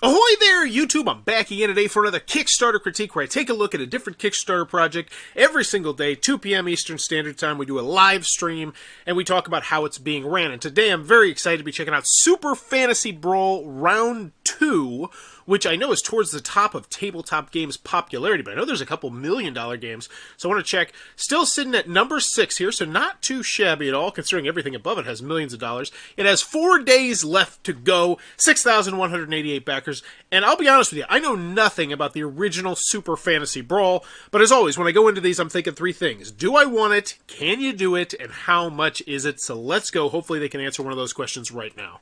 Ahoy there, YouTube! I'm back again today for another Kickstarter critique where I take a look at a different Kickstarter project every single day, 2 p.m. Eastern Standard Time. We do a live stream and we talk about how it's being ran. And today I'm very excited to be checking out Super Fantasy Brawl Round 2, which I know is towards the top of tabletop games popularity, but I know there's a couple $1 million games, so I want to check. Still sitting at number 6 here, so not too shabby at all, considering everything above it has millions of dollars. It has 4 days left to go, 6,188 backers, and I'll be honest with you, I know nothing about the original Super Fantasy Brawl, but as always, when I go into these, I'm thinking 3 things. Do I want it? Can you do it? And how much is it? So let's go. Hopefully they can answer one of those questions right now.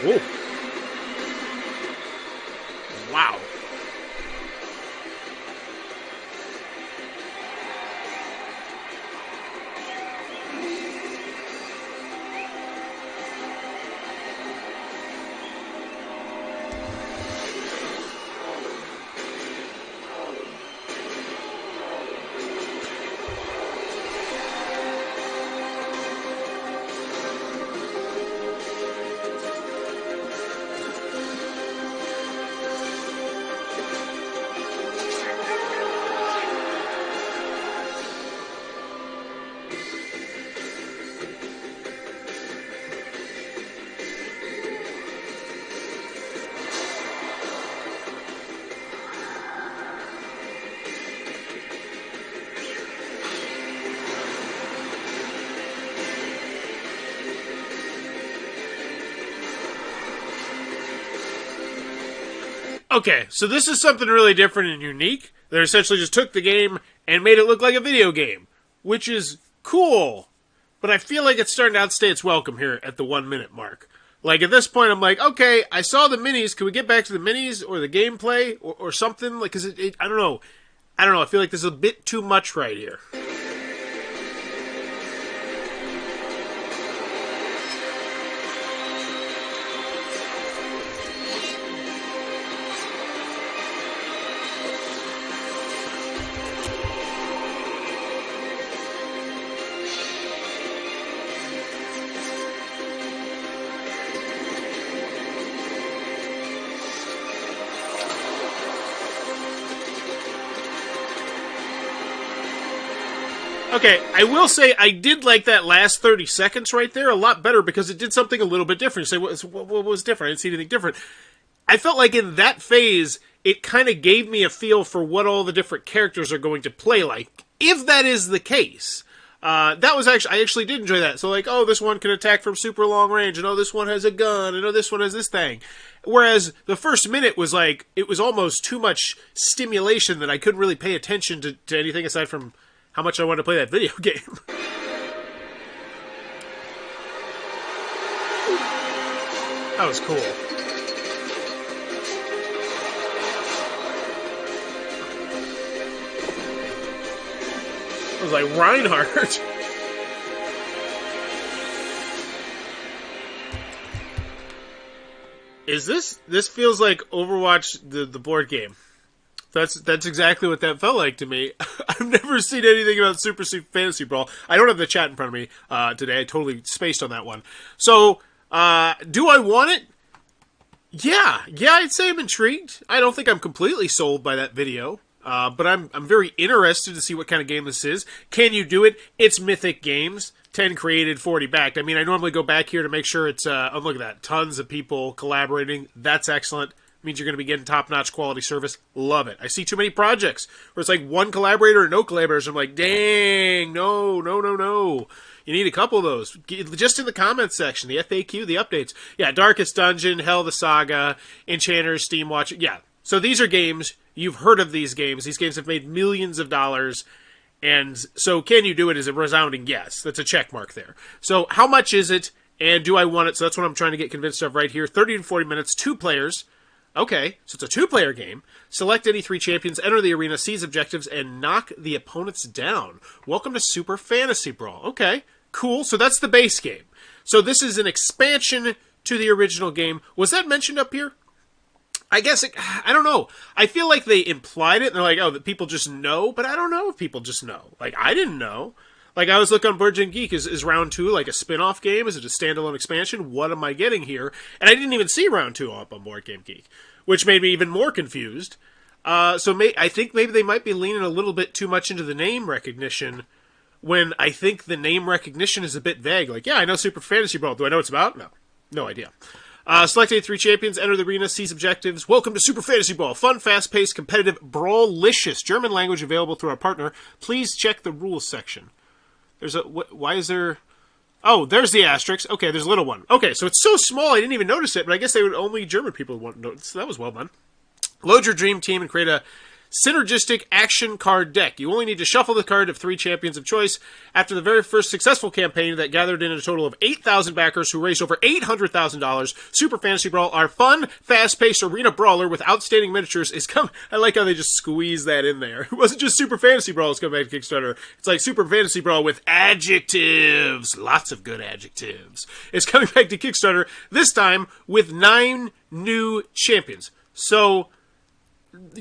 Whoa. Wow. Okay, so this is something really different and unique. They essentially just took the game and made it look like a video game, which is cool. But I feel like it's starting to outstay its welcome here at the 1 minute mark. Like, at this point, I'm like, okay, I saw the minis. Can we get back to the minis or the gameplay or something? Like, cause I don't know. I don't know. I feel like this is a bit too much right here. Okay, I will say I did like that last 30 seconds right there a lot better because it did something a little bit different. You say, what was different? I didn't see anything different. I felt like in that phase, it kind of gave me a feel for what all the different characters are going to play like. If that is the case, that was actually, I actually did enjoy that. So like, oh, this one can attack from super long range, and oh, this one has a gun, and oh, this one has this thing. Whereas the first minute was like, it was almost too much stimulation that I couldn't really pay attention to anything aside from how much I wanted to play that video game. That was cool. It was like Reinhardt. Is this feels like Overwatch, the board game. That's exactly what that felt like to me. I've never seen anything about Super Fantasy Brawl. I don't have the chat in front of me today. I totally spaced on that one. So, do I want it? Yeah, I'd say I'm intrigued. I don't think I'm completely sold by that video, but I'm very interested to see what kind of game this is. Can you do it? It's Mythic Games. 10 created, 40 backed. I mean, I normally go back here to make sure it's, oh, look at that. Tons of people collaborating. That's excellent. Means you're going to be getting top-notch quality service. Love it. I see too many projects where it's like one collaborator or no collaborators. I'm like, dang, no. You need a couple of those. Just in the comments section, the FAQ, the updates. Yeah, Darkest Dungeon, Hell the Saga, Enchanters, Steam Watch. Yeah, so these are games. You've heard of these games. These games have made millions of dollars. And so can you do it is a resounding yes. That's a check mark there. So how much is it, and do I want it? So that's what I'm trying to get convinced of right here. 30 to 40 minutes, 2 players. Okay, so it's a 2-player game. Select any 3 champions, enter the arena, seize objectives, and knock the opponents down. Welcome to Super Fantasy Brawl. Okay, cool. So that's the base game. So this is an expansion to the original game. Was that mentioned up here? I guess, I don't know. I feel like they implied it, and they're like, oh, that people just know, but I don't know if people just know. Like, I didn't know. Like, I was looking on Board Game Geek, is round 2 like a spin-off game? Is it a standalone expansion? What am I getting here? And I didn't even see round 2 up on Board Game Geek, which made me even more confused. I think maybe they might be leaning a little bit too much into the name recognition, when I think the name recognition is a bit vague. Like, yeah, I know Super Fantasy Brawl. Do I know what it's about? No. No idea. Select 83 champions, enter the arena, seize objectives. Welcome to Super Fantasy Brawl. Fun, fast-paced, competitive, brawlicious. German language available through our partner. Please check the rules section. There's a... why is there... Oh, there's the asterisk. Okay, there's a little one. Okay, so it's so small I didn't even notice it, but I guess they would only German people want to notice. So that was well done. Load your dream team and create a synergistic action card deck. You only need to shuffle the card of 3 champions of choice. After the very first successful campaign that gathered in a total of 8,000 backers who raised over $800,000, Super Fantasy Brawl, our fun, fast-paced arena brawler with outstanding miniatures, is coming. I like how they just squeeze that in there. It wasn't just Super Fantasy Brawl is coming back to Kickstarter. It's like Super Fantasy Brawl with adjectives. Lots of good adjectives. It's coming back to Kickstarter, this time with 9 new champions. So...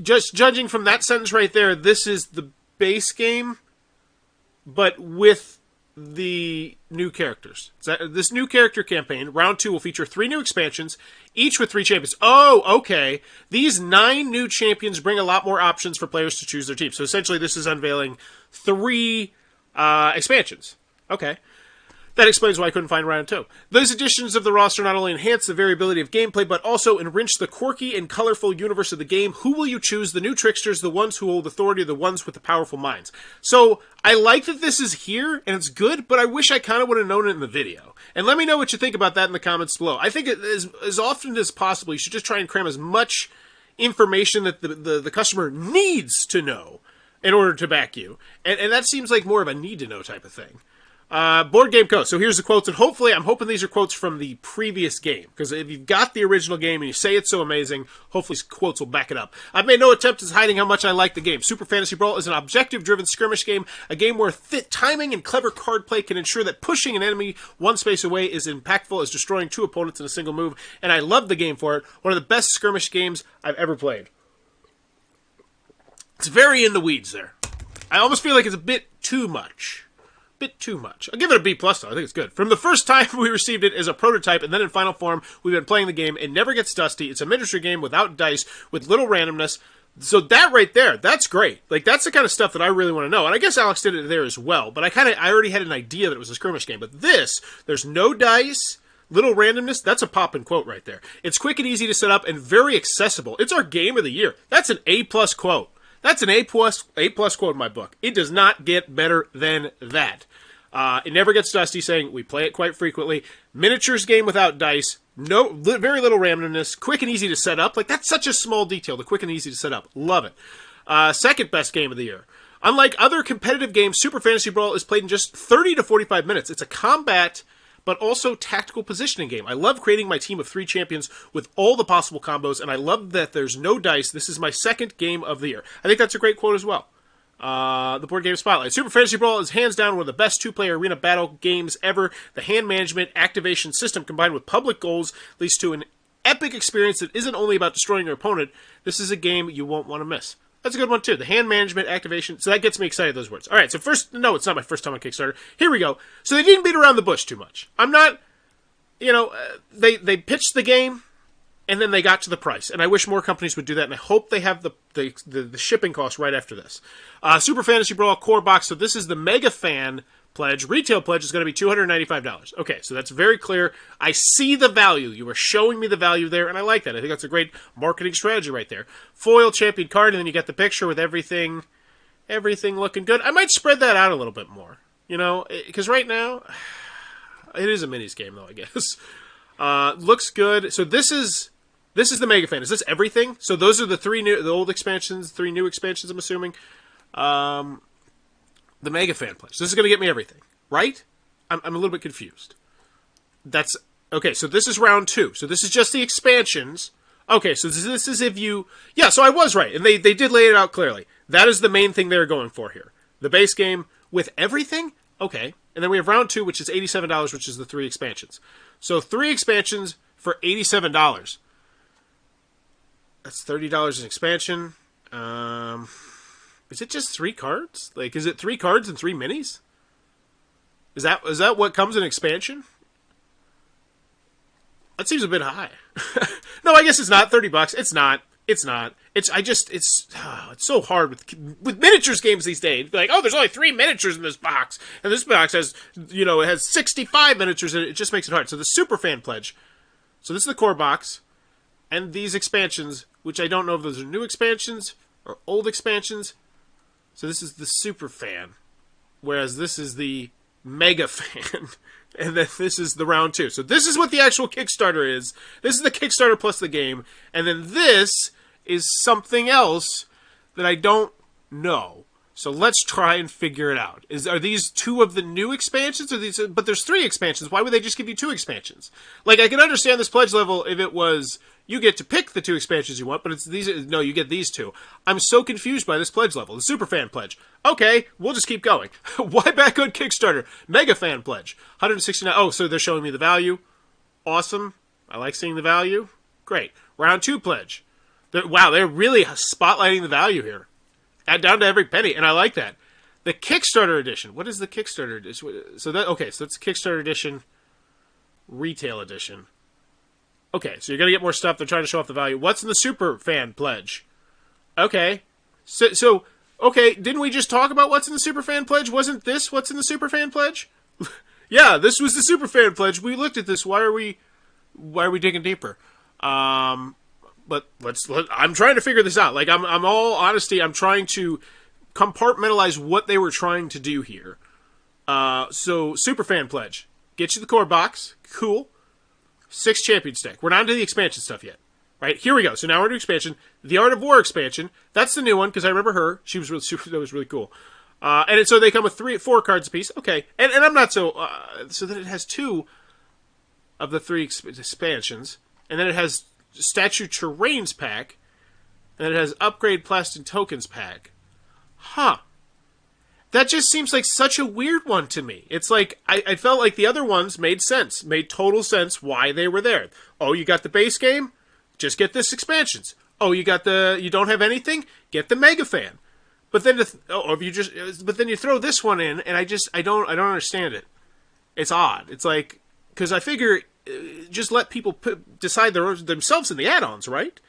just judging from that sentence right there, this is the base game, but with the new characters. This new character campaign, round 2, will feature 3 new expansions, each with 3 champions. Oh, okay. These 9 new champions bring a lot more options for players to choose their team. So essentially, this is unveiling 3 expansions. Okay. That explains why I couldn't find round 2. Those additions of the roster not only enhance the variability of gameplay, but also enrich the quirky and colorful universe of the game. Who will you choose? The new tricksters, the ones who hold authority, or the ones with the powerful minds? So, I like that this is here, and it's good, but I wish I kind of would have known it in the video. And let me know what you think about that in the comments below. I think as often as possible, you should just try and cram as much information that the customer needs to know in order to back you. And that seems like more of a need-to-know type of thing. Board Game Co. So here's the quotes, and hopefully, I'm hoping these are quotes from the previous game, because if you've got the original game and you say it's so amazing, hopefully quotes will back it up. I've made no attempt at hiding how much I like the game. Super Fantasy Brawl is an objective-driven skirmish game, a game where timing and clever card play can ensure that pushing an enemy one space away is impactful as destroying 2 opponents in a single move, and I love the game for it. One of the best skirmish games I've ever played. It's very in the weeds there. I almost feel like it's a bit too much. Bit too much. I'll give it a B+, though. I think it's good. From the first time we received it as a prototype and then in final form, we've been playing the game. It never gets dusty. It's a miniature game without dice, with little randomness. So that right there, that's great. Like, that's the kind of stuff that I really want to know. And I guess Alex did it there as well, but I already had an idea that it was a skirmish game. But this, there's no dice, little randomness. That's a pop-in quote right there. It's quick and easy to set up and very accessible. It's our game of the year. That's an A+ quote. That's an A+ quote in my book. It does not get better than that. It never gets dusty, saying we play it quite frequently. Miniatures game without dice. Very little randomness. Quick and easy to set up. Like, that's such a small detail. The quick and easy to set up. Love it. Second best game of the year. Unlike other competitive games, Super Fantasy Brawl is played in just 30 to 45 minutes. It's a combat, but also tactical positioning game. I love creating my team of 3 champions with all the possible combos, and I love that there's no dice. This is my second game of the year. I think that's a great quote as well. The Board Game Spotlight. Super Fantasy Brawl is hands down one of the best 2-player arena battle games ever. The hand management activation system combined with public goals leads to an epic experience that isn't only about destroying your opponent. This is a game you won't want to miss. That's a good one, too. The hand management activation. So that gets me excited, those words. All right, so first, no, it's not my first time on Kickstarter. Here we go. So they didn't beat around the bush too much. I'm not, they pitched the game, and then they got to the price. And I wish more companies would do that, and I hope they have the shipping cost right after this. Super Fantasy Brawl core box. So this is the Mega Fan pledge. Retail pledge is going to be $295. Okay, so that's very clear. I see the value. You are showing me the value there, and I like that. I think that's a great marketing strategy right there. Foil champion card, and then you get the picture with everything looking good. I might spread that out a little bit more, because right now, it is a minis game, though, I guess. Looks good. So this is the Mega Fan. Is this everything? So those are the old expansions, 3 new expansions, I'm assuming. The Mega Fan pledge. This is going to get me everything, right? I'm a little bit confused. That's okay. So this is round 2. So this is just the expansions. Okay. So this is if you, yeah. So I was right, and they did lay it out clearly. That is the main thing they're going for here. The base game with everything. Okay, and then we have round 2, which is $87, which is the 3 expansions. So 3 expansions for $87. That's $30 an expansion. Is it just 3 cards? Like, is it 3 cards and 3 minis? Is that what comes in expansion? That seems a bit high. No, I guess it's not $30. It's not. It's not. It's so hard with miniatures games these days. Like, oh, there's only 3 miniatures in this box, and this box has, it has 65 miniatures in it. It just makes it hard. So the super fan pledge. So this is the core box, and these expansions, which I don't know if those are new expansions or old expansions. So this is the super fan, whereas this is the mega fan. And then this is the round 2. So this is what the actual Kickstarter is. This is the Kickstarter plus the game. And then this is something else that I don't know. So let's try and figure it out. Are these 2 of the new expansions? But there's 3 expansions. Why would they just give you 2 expansions? Like, I can understand this pledge level if it was, you get to pick the 2 expansions you want, but it's these. No, you get these 2. I'm so confused by this pledge level. The super fan pledge. Okay, we'll just keep going. Why back on Kickstarter? Mega fan pledge. 169. Oh, so they're showing me the value. Awesome. I like seeing the value. Great. Round 2 pledge. Wow, they're really spotlighting the value here. Add down to every penny, and I like that. The Kickstarter edition. What is the Kickstarter edition? So that's Kickstarter edition, retail edition. Okay, so you're going to get more stuff. They're trying to show off the value. What's in the super fan pledge? Okay. So okay, didn't we just talk about what's in the super fan pledge? Wasn't this what's in the super fan pledge? Yeah, this was the super fan pledge. We looked at this. Why are we digging deeper? But I'm trying to figure this out. Like, I'm all honesty, I'm trying to compartmentalize what they were trying to do here. So super fan pledge. Get you the core box. Cool. 6 champions deck. We're not into the expansion stuff yet. Right? Here we go. So now we're into expansion. The Art of War expansion. That's the new one, because I remember her. She was really super. That was really cool. So they come with 4 cards apiece. Okay. And I'm not so... so then it has 2 of the 3 expansions. And then it has Statue Terrains pack. And then it has Upgrade Plastic Tokens pack. Huh. That just seems like such a weird one to me. It's like, I felt like the other ones made sense. Made total sense why they were there. Oh, you got the base game? Just get this expansions. Oh, you don't have anything? Get the Mega Fan. But then, but then you throw this one in, and I don't understand it. It's odd. It's like, because I figure, just let people decide themselves in the add-ons, right?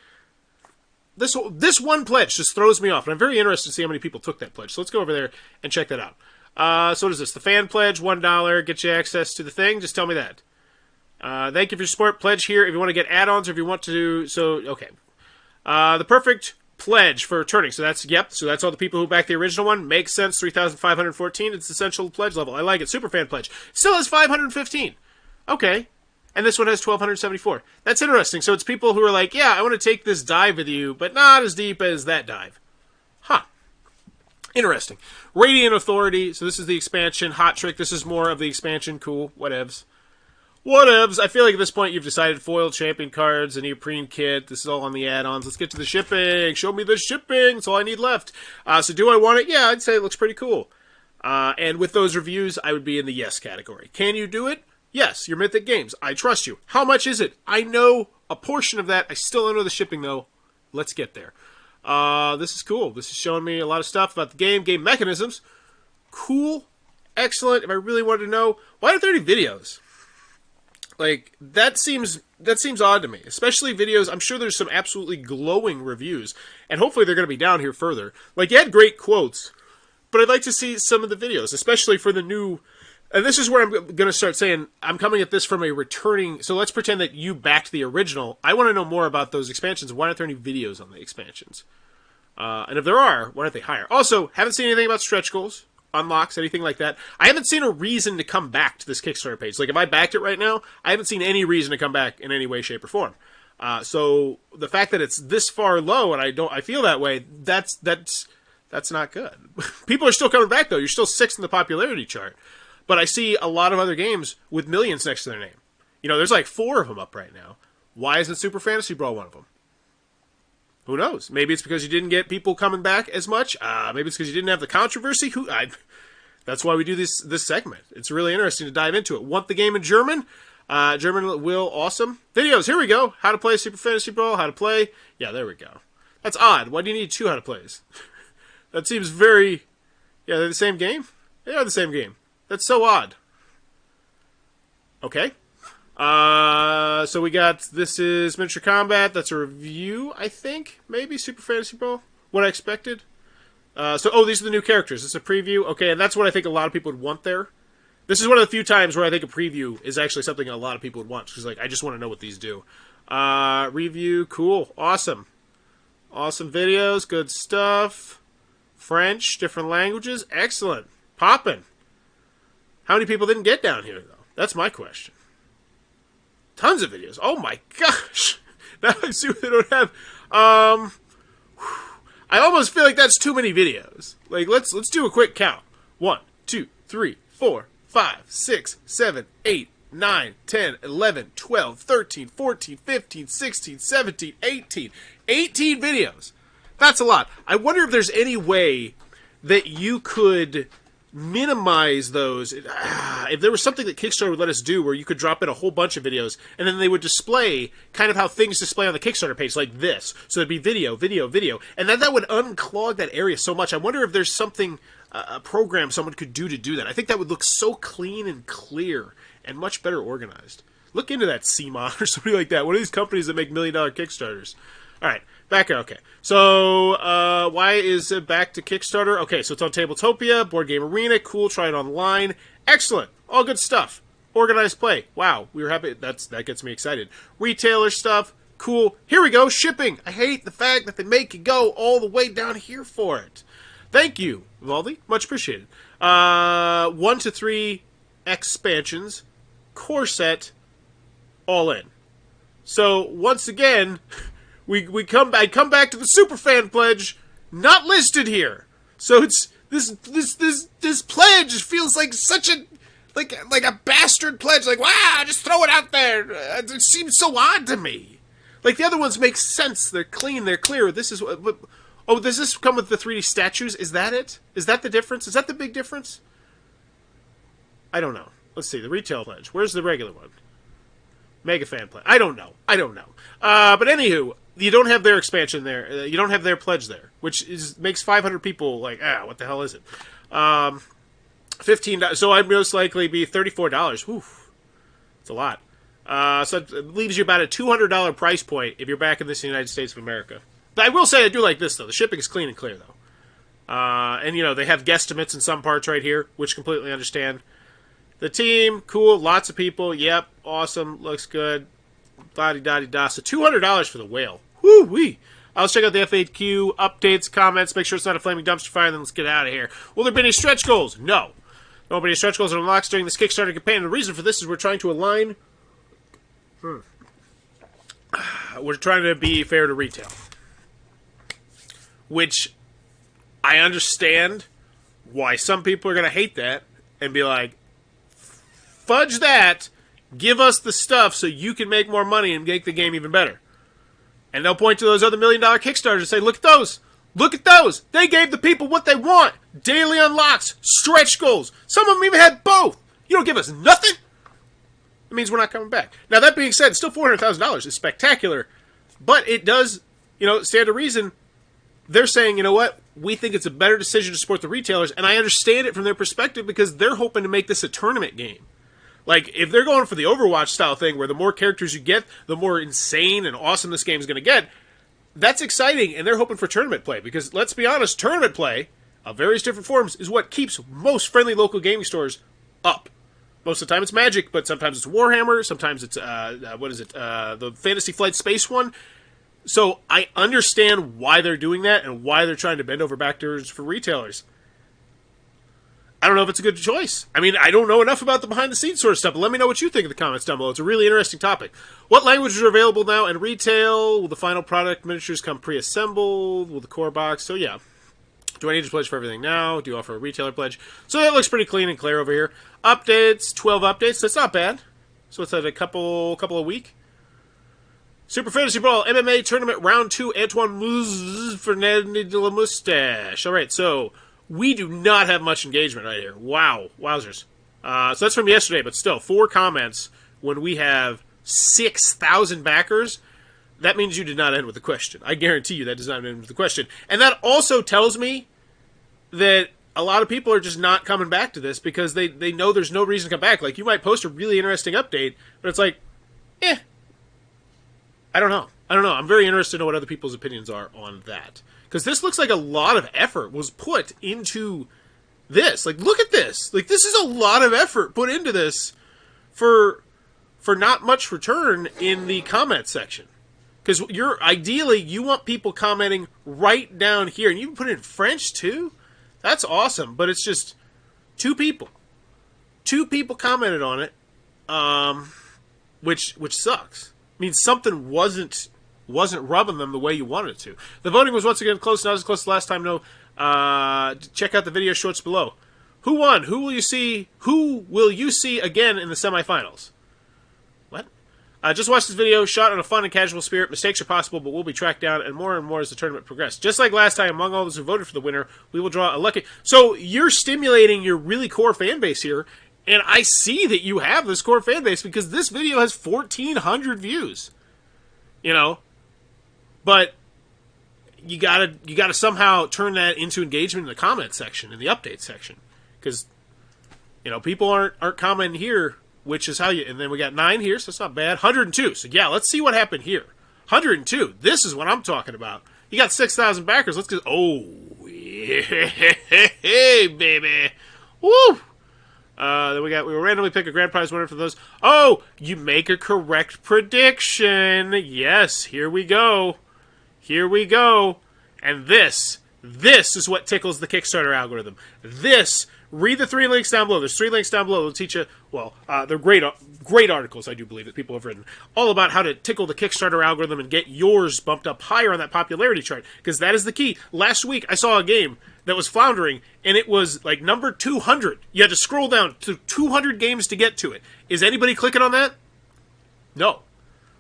This one pledge just throws me off, and I'm very interested to see how many people took that pledge. So let's go over there and check that out. So what is this? The fan pledge, $1, gets you access to the thing. Just tell me that. Thank you for your support. Pledge here if you want to get add-ons or if you want to do so. Okay. The perfect pledge for returning. So that's all the people who backed the original one. Makes sense. 3,514. It's essential pledge level. I like it. Super fan pledge. Still has 515. Okay. And this one has 1,274. That's interesting. So it's people who are like, yeah, I want to take this dive with you, but not as deep as that dive. Huh. Interesting. Radiant Authority. So this is the expansion. Hot Trick. This is more of the expansion. Cool. Whatevs. I feel like at this point you've decided foil champion cards, a neoprene kit. This is all on the add-ons. Let's get to the shipping. Show me the shipping. That's all I need left. So do I want it? Yeah, I'd say it looks pretty cool. And with those reviews, I would be in the yes category. Can you do it? Yes, your Mythic Games. I trust you. How much is it? I know a portion of that. I still don't know the shipping, though. Let's get there. This is cool. This is showing me a lot of stuff about the game mechanisms. Cool. Excellent. If I really wanted to know, why aren't there any videos? Like, that seems odd to me. Especially videos. I'm sure there's some absolutely glowing reviews. And hopefully they're going to be down here further. Like, you had great quotes. But I'd like to see some of the videos. Especially for the new... And this is where I'm going to start saying, I'm coming at this from a returning... So let's pretend that you backed the original. I want to know more about those expansions. Why aren't there any videos on the expansions? And if there are, why aren't they higher? Also, haven't seen anything about stretch goals, unlocks, anything like that. I haven't seen a reason to come back to this Kickstarter page. Like, if I backed it right now, I haven't seen any reason to come back in any way, shape, or form. So the fact that it's this far low and I feel that way, that's not good. People are still coming back, though. You're still 6th in the popularity chart. But I see a lot of other games with millions next to their name. You know, there's like 4 of them up right now. Why isn't Super Fantasy Brawl one of them? Who knows? Maybe it's because you didn't get people coming back as much. Maybe it's because you didn't have the controversy. That's why we do this segment. It's really interesting to dive into it. Want the game in German? German will awesome. Videos, here we go. How to play Super Fantasy Brawl, how to play. Yeah, there we go. That's odd. Why do you need 2 how to plays? That seems very... Yeah, they're the same game? They are the same game. That's so odd. Okay. So we got, this is Miniature Combat. That's a review, I think. Maybe Super Fantasy Brawl. What I expected. These are the new characters. This is a preview. Okay, and that's what I think a lot of people would want there. This is one of the few times where I think a preview is actually something a lot of people would want. Because, like, I just want to know what these do. Review. Cool. Awesome. Awesome videos. Good stuff. French. Different languages. Excellent. Poppin'. How many people didn't get down here, though? That's my question. Tons of videos. Oh my gosh. Now I see what they don't have. I almost feel like that's too many videos. Like, let's do a quick count. 1, 2, 3, 4, 5, 6, 7, 8, 9, 10, 11, 12, 13, 14, 15, 16, 17, 18. 18 videos. That's a lot. I wonder if there's any way that you could minimize those. If there was something that Kickstarter would let us do where you could drop in a whole bunch of videos and then they would display kind of how things display on the Kickstarter page, like this. So it'd be video, video, video. And then that would unclog that area so much. I wonder if there's something, a program someone could do to do that. I think that would look so clean and clear and much better organized. Look into that, CMON or something like that. One of these companies that make $1 million Kickstarters. All right, back here. Okay, so why is it back to Kickstarter? Okay, so it's on Tabletopia, Board Game Arena. Cool, try it online. Excellent, all good stuff. Organized play. Wow, we were happy. That gets me excited. Retailer stuff. Cool. Here we go. Shipping. I hate the fact that they make you go all the way down here for it. Thank you, Valdi. Much appreciated. 1 to 3 expansions, core set, all in. So once again. We come back to the Superfan pledge, not listed here. So it's this pledge feels like such a like a bastard pledge. Like, wow, just throw it out there. It seems so odd to me. Like the other ones make sense. They're clean. They're clear. This is oh, does this come with the 3D statues? Is that it? Is that the difference? Is that the big difference? I don't know. Let's see the retail pledge. Where's the regular one? Mega fan pledge. I don't know. But anywho. You don't have their expansion there. You don't have their pledge there, which makes 500 people like, what the hell is it? $15. So I'd most likely be $34. Oof, it's a lot. So it leaves you about a $200 price point if you're back in this United States of America. But I will say I do like this though. The shipping is clean and clear though, and they have guesstimates in some parts right here, which completely understand. The team, cool, lots of people. Yep, awesome, looks good. Da-di-da-di-da. So $200 for the whale. Woo-wee. Let's check out the FAQ, updates, comments, make sure it's not a flaming dumpster fire, and then let's get out of here. Will there be any stretch goals? No. There won't be any stretch goals or unlocks during this Kickstarter campaign. And the reason for this is we're trying to align... We're trying to be fair to retail. Which, I understand why some people are going to hate that and be like, fudge that, give us the stuff so you can make more money and make the game even better. And they'll point to those other $1 million Kickstarters and say, look at those. Look at those. They gave the people what they want. Daily unlocks, stretch goals. Some of them even had both. You don't give us nothing? It means we're not coming back. Now, that being said, still $400,000 is spectacular. But it does, stand to reason. They're saying, you know what? We think it's a better decision to support the retailers. And I understand it from their perspective because they're hoping to make this a tournament game. Like, if they're going for the Overwatch style thing where the more characters you get, the more insane and awesome this game is going to get, that's exciting, and they're hoping for tournament play. Because, let's be honest, tournament play of various different forms is what keeps most friendly local gaming stores up. Most of the time it's Magic, but sometimes it's Warhammer, sometimes it's, the Fantasy Flight Space one. So, I understand why they're doing that and why they're trying to bend over backwards for retailers. I don't know if it's a good choice. I mean, I don't know enough about the behind-the-scenes sort of stuff, but let me know what you think in the comments down below. It's a really interesting topic. What languages are available now in retail? Will the final product miniatures come pre-assembled? Will the core box? So, yeah. Do I need to pledge for everything now? Do you offer a retailer pledge? So that looks pretty clean and clear over here. Updates, 12 updates. That's not bad. So it's at a couple a week. Super Fantasy Brawl MMA Tournament Round 2. Antoine Fernandez de la Moustache. All right, so... we do not have much engagement right here. Wow. Wowzers. So that's from yesterday, but still, 4 comments when we have 6,000 backers. That means you did not end with the question. I guarantee you that does not end with the question. And that also tells me that a lot of people are just not coming back to this because they know there's no reason to come back. Like, you might post a really interesting update, but it's like, I don't know. I'm very interested in what other people's opinions are on that. Because this looks like a lot of effort was put into this. Like, look at this. Like, this is a lot of effort put into this for not much return in the comment section. Because ideally, you want people commenting right down here. And you can put it in French, too? That's awesome. But it's just 2 people. 2 people commented on it, which sucks. I mean, something wasn't rubbing them the way you wanted it to. The voting was once again close, not as close as last time. No, check out the video shorts below. Who won? Who will you see again in the semifinals? What? Just watch this video, shot in a fun and casual spirit. Mistakes are possible, but will be tracked down and more as the tournament progresses. Just like last time, among all those who voted for the winner, we will draw a lucky... So you're stimulating your really core fan base here, and I see that you have this core fan base because this video has 1,400 views. You know? But you gotta somehow turn that into engagement in the comment section, in the update section. Because, you know, people aren't commenting here, which is how you... And then we got 9 here, so it's not bad. 102. So, yeah, let's see what happened here. 102. This is what I'm talking about. You got 6,000 backers. Let's go... Oh, yeah, hey, baby. Woo! Then we will randomly pick a grand prize winner for those. Oh, you make a correct prediction. Yes, here we go. Here we go. And this is what tickles the Kickstarter algorithm. Read the 3 links down below. There's 3 links down below. They'll teach you, well, they're great articles, I do believe, that people have written, all about how to tickle the Kickstarter algorithm and get yours bumped up higher on that popularity chart, because that is the key. Last week, I saw a game that was floundering, and it was, like, number 200. You had to scroll down to 200 games to get to it. Is anybody clicking on that? No.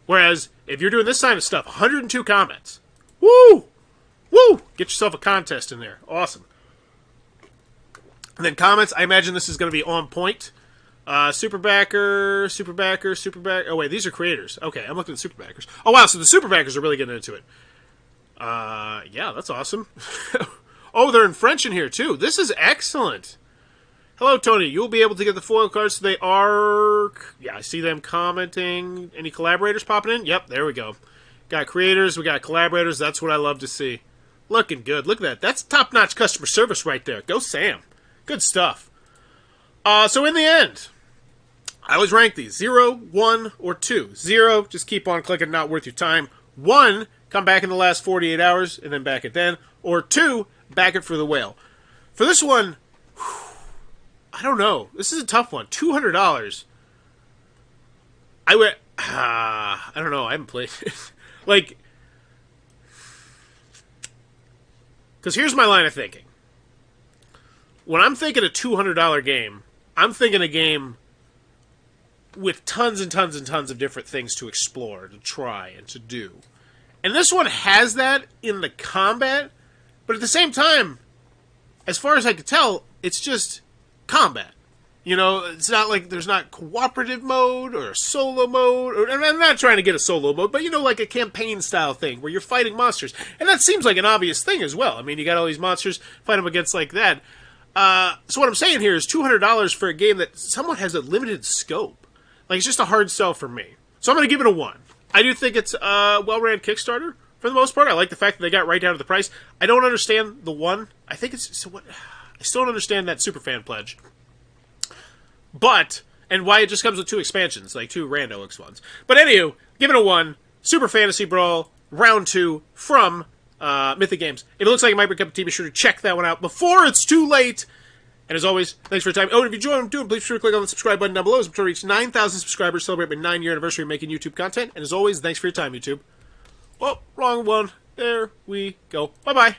Whereas, if you're doing this kind of stuff, 102 comments. Woo! Woo! Get yourself a contest in there. Awesome. And then comments, I imagine this is going to be on point. Super backer. Oh, wait, these are creators. Okay, I'm looking at super backers. Oh, wow, so the super backers are really getting into it. Yeah, that's awesome. Oh, they're in French in here, too. This is excellent. Hello, Tony. You'll be able to get the foil cards. They are... Yeah, I see them commenting. Any collaborators popping in? Yep, there we go. Got creators. We got collaborators. That's what I love to see. Looking good. Look at that. That's top-notch customer service right there. Go Sam. Good stuff. So in the end, I always rank these. 0, 1, or 2. 0, just keep on clicking, not worth your time. 1, come back in the last 48 hours, and then back it then. Or 2, back it for the whale. For this one, I don't know. This is a tough one. $200. I would... I don't know. I haven't played it. Like... Because here's my line of thinking. When I'm thinking a $200 game, I'm thinking a game with tons and tons and tons of different things to explore, to try, and to do. And this one has that in the combat, but at the same time, as far as I can tell, it's just combat. You know, it's not like there's not cooperative mode or a solo mode. And I'm not trying to get a solo mode, but, you know, like a campaign-style thing where you're fighting monsters. And that seems like an obvious thing as well. I mean, you got all these monsters, fight them against like that. So what I'm saying here is $200 for a game that somewhat has a limited scope. Like, it's just a hard sell for me. So I'm going to give it a 1. I do think it's a well-ran Kickstarter for the most part. I like the fact that they got right down to the price. I don't understand the 1. I think it's... So what? I still don't understand that Superfan pledge. But, and why it just comes with 2 expansions, like 2 rando X ones. But anywho, give it a 1. Super Fantasy Brawl, Round 2 from Mythic Games. If it looks like it might be a cup of tea, be sure to check that one out before it's too late. And as always, thanks for your time. Oh, and if you enjoy what I'm doing, please be sure to click on the subscribe button down below. As I'm trying to reach 9,000 subscribers, celebrate my 9-year anniversary of making YouTube content. And as always, thanks for your time, YouTube. Well, wrong one. There we go. Bye-bye.